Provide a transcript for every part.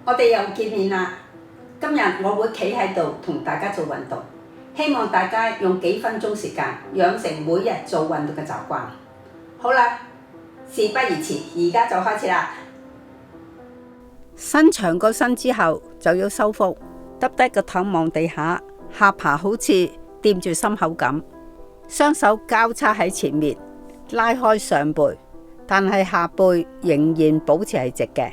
我哋又見面啦！今日我會企喺度同大家做運動，希望大家用幾分鐘時間養成每日做運動嘅習慣。好啦，事不宜遲，而家就開始啦！伸長個身之後就要收腹，耷低個頭望地下，下巴好似掂住心口咁，雙手交叉喺前面，拉開上背，但係下背仍然保持係直嘅。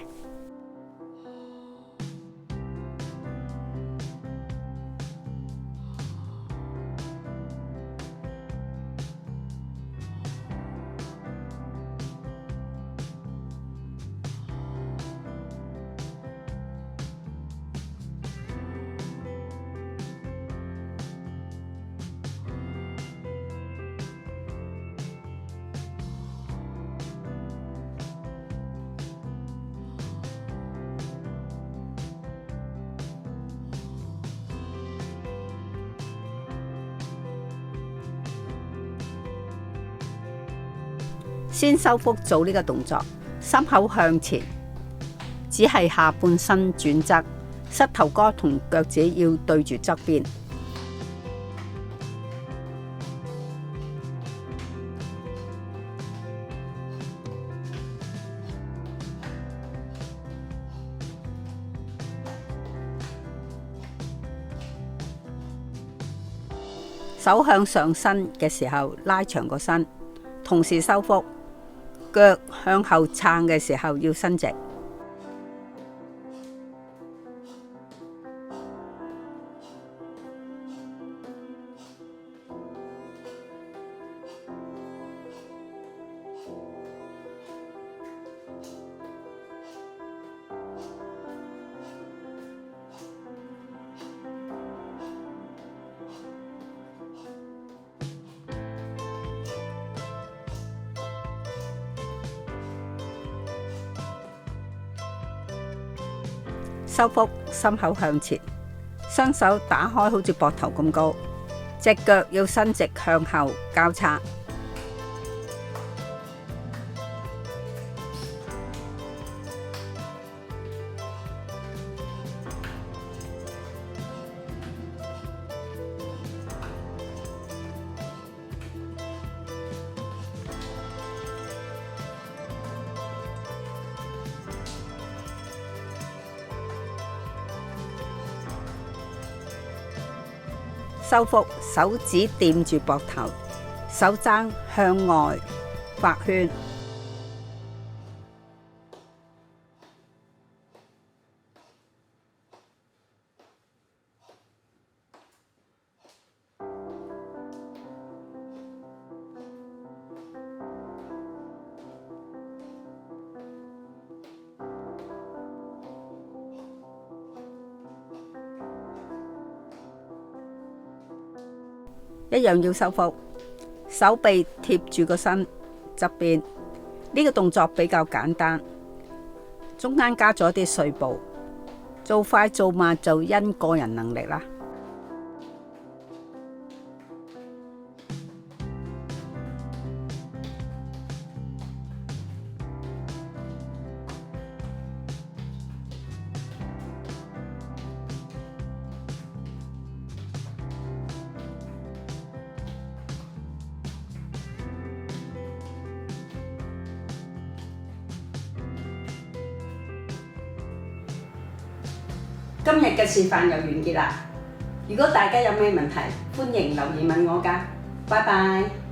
先收腹做呢個動作，心口向前，只係下半身轉側，膝頭哥同腳趾要對住側邊。手向上伸嘅時候，拉長個身，同時收腹。腳向後撐嘅時候要伸直，收腹，心口向前，雙手打開好似膊頭咁高，隻腳要伸直向後交叉。收腹，手指掂住膊頭，手踭向外畫圈。一樣要收腹，手臂貼住個身側邊。呢個動作比較簡單，中間加咗啲碎步，做快做慢就因個人能力啦。今日嘅示範又完結啦！如果大家有咩問題，歡迎留言問我㗎。拜拜。